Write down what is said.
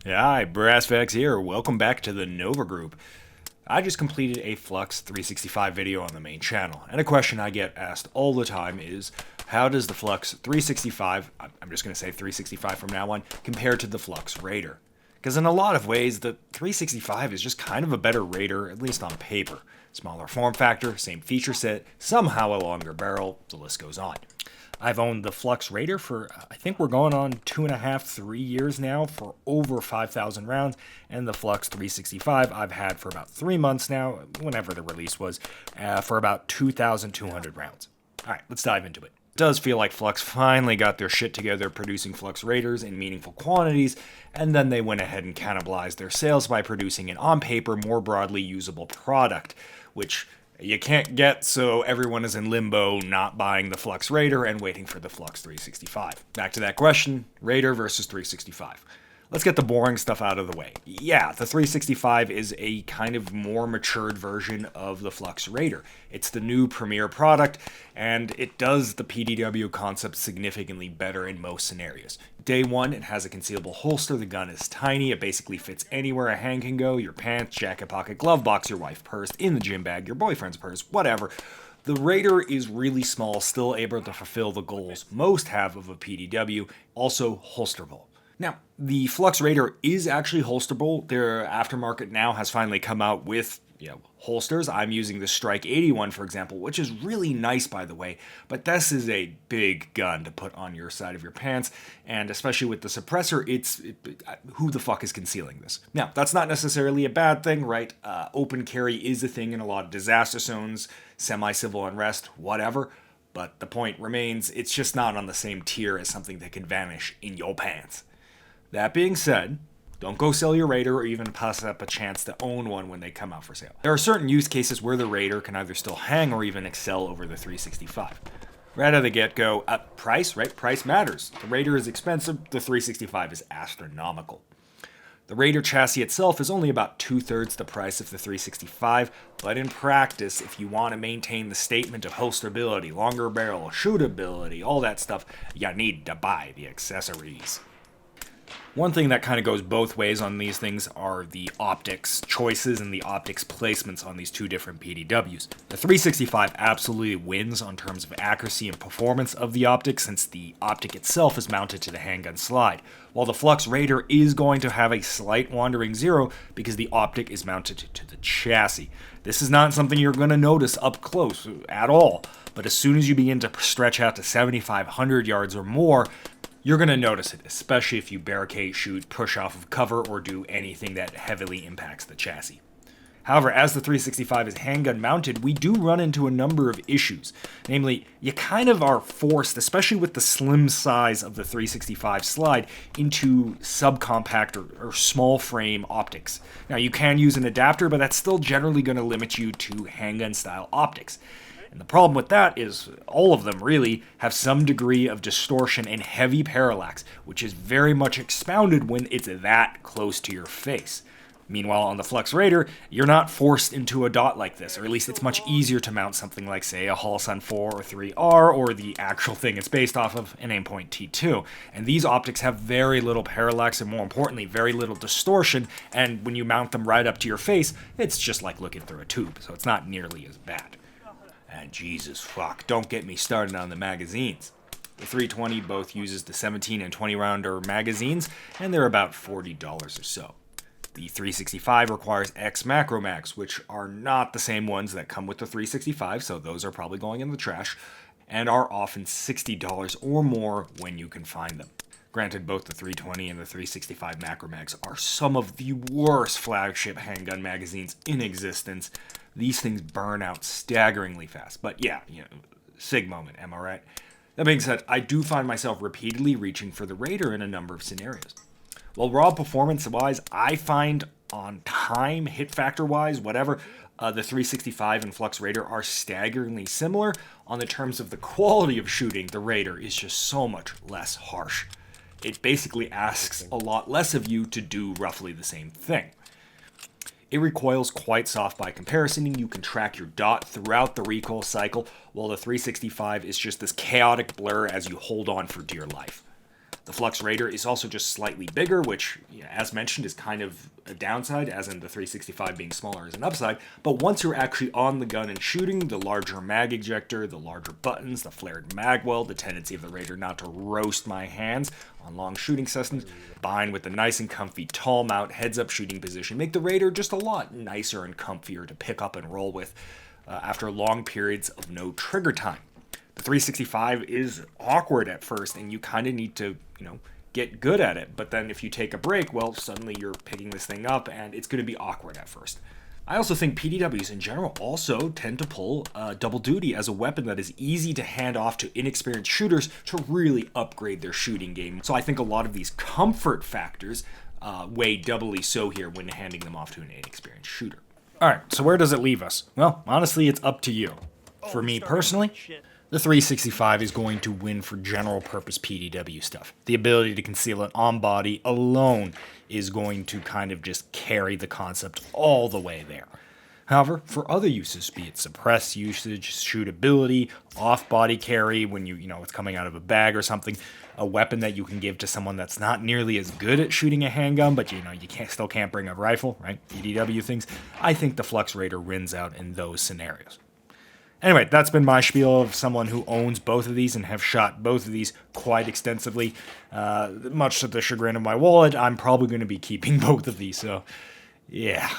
Yeah, hi, Brassfax here. Welcome back to the Nova Group. I just completed a Flux 365 video on the main channel, and a question I get asked all the time is, how does the Flux 365, I'm just going to say 365 from now on, compare to the Flux Raider? Because in a lot of ways, the 365 is just kind of a better Raider, at least on paper. Smaller form factor, same feature set, somehow a longer barrel, the list goes on. I've owned the Flux Raider for, I think we're going on 2.5, 3 years now for over 5,000 rounds. And the Flux 365 I've had for about 3 months now, whenever the release was, for about 2,200 rounds. All right, let's dive into it. It does feel like Flux finally got their shit together producing Flux Raiders in meaningful quantities, and then they went ahead and cannibalized their sales by producing an on-paper, more broadly usable product, which you can't get, so everyone is in limbo, not buying the Flux Raider and waiting for the Flux 365. Back to that question, Raider versus 365. Let's get the boring stuff out of the way. Yeah, the 365 is a kind of more matured version of the Flux Raider. It's the new premier product, and it does the PDW concept significantly better in most scenarios. Day one, it has a concealable holster. The gun is tiny. It basically fits anywhere a hand can go. Your pants, jacket pocket, glove box, your wife purse, in the gym bag, your boyfriend's purse, whatever. The Raider is really small, still able to fulfill the goals most have of a PDW, also holsterable. Now, the Flux Raider is actually holsterable. Their aftermarket now has finally come out with holsters. I'm using the Strike 81, for example, which is really nice, by the way, but this is a big gun to put on your side of your pants, and especially with the suppressor, who the fuck is concealing this? Now, that's not necessarily a bad thing, right? Open carry is a thing in a lot of disaster zones, semi-civil unrest, whatever, but the point remains, it's just not on the same tier as something that could vanish in your pants. That being said, don't go sell your Raider or even pass up a chance to own one when they come out for sale. There are certain use cases where the Raider can either still hang or even excel over the 365. Right out of the get-go, price, right? Price matters. The Raider is expensive, the 365 is astronomical. The Raider chassis itself is only about 2/3 the price of the 365, but in practice, if you want to maintain the statement of holsterability, longer barrel, shootability, all that stuff, you need to buy the accessories. One thing that kind of goes both ways on these things are the optics choices and the optics placements on these two different PDWs. The 365 absolutely wins on terms of accuracy and performance of the optics, since the optic itself is mounted to the handgun slide, while the Flux Raider is going to have a slight wandering zero because the optic is mounted to the chassis. This is not something you're going to notice up close at all, but as soon as you begin to stretch out to 7,500 yards or more, you're going to notice it, especially if you barricade, shoot, push off of cover, or do anything that heavily impacts the chassis. However, as the 365 is handgun mounted, we do run into a number of issues. Namely, you kind of are forced, especially with the slim size of the 365 slide, into subcompact or small frame optics. Now, you can use an adapter, but that's still generally going to limit you to handgun style optics. And the problem with that is all of them really have some degree of distortion and heavy parallax, which is very much expounded when it's that close to your face. Meanwhile, on the Flux Raider, you're not forced into a dot like this, or at least it's much easier to mount something like, say, a Holosun 4 or 3R, or the actual thing it's based off of, an Aimpoint T2. And these optics have very little parallax and, more importantly, very little distortion, and when you mount them right up to your face, it's just like looking through a tube, so it's not nearly as bad. And Jesus fuck, don't get me started on the magazines. The 320 both uses the 17 and 20 rounder magazines, and they're about $40 or so. The 365 requires X Macro Mags, which are not the same ones that come with the 365, so those are probably going in the trash, and are often $60 or more when you can find them. Granted, both the 320 and the 365 Macro Mags are some of the worst flagship handgun magazines in existence. These things burn out staggeringly fast. But yeah, sig moment, am I right? That being said, I do find myself repeatedly reaching for the Raider in a number of scenarios. Well, raw performance-wise, I find on time, hit factor-wise, whatever, the 365 and Flux Raider are staggeringly similar. On the terms of the quality of shooting, the Raider is just so much less harsh. It basically asks a lot less of you to do roughly the same thing. It recoils quite soft by comparison, and you can track your dot throughout the recoil cycle, while the 365 is just this chaotic blur as you hold on for dear life. The Flux Raider is also just slightly bigger, which, as mentioned, is kind of a downside, as in the 365 being smaller is an upside. But once you're actually on the gun and shooting, the larger mag ejector, the larger buttons, the flared mag weld, the tendency of the Raider not to roast my hands on long shooting sessions, combined with the nice and comfy tall mount heads-up shooting position, make the Raider just a lot nicer and comfier to pick up and roll with after long periods of no trigger time. The 365 is awkward at first, and you kind of need to, get good at it. But then if you take a break, well, suddenly you're picking this thing up, and it's going to be awkward at first. I also think PDWs in general also tend to pull double duty as a weapon that is easy to hand off to inexperienced shooters to really upgrade their shooting game. So I think a lot of these comfort factors weigh doubly so here when handing them off to an inexperienced shooter. Alright, so where does it leave us? Well, honestly, it's up to you. For me personally, the 365 is going to win for general purpose PDW stuff. The ability to conceal it on body alone is going to kind of just carry the concept all the way there. However, for other uses, be it suppress usage, shootability, off-body carry when it's coming out of a bag or something, a weapon that you can give to someone that's not nearly as good at shooting a handgun, but you still can't bring a rifle, right? PDW things. I think the Flux Raider wins out in those scenarios. Anyway, that's been my spiel of someone who owns both of these and have shot both of these quite extensively. Much to the chagrin of my wallet, I'm probably going to be keeping both of these, so yeah.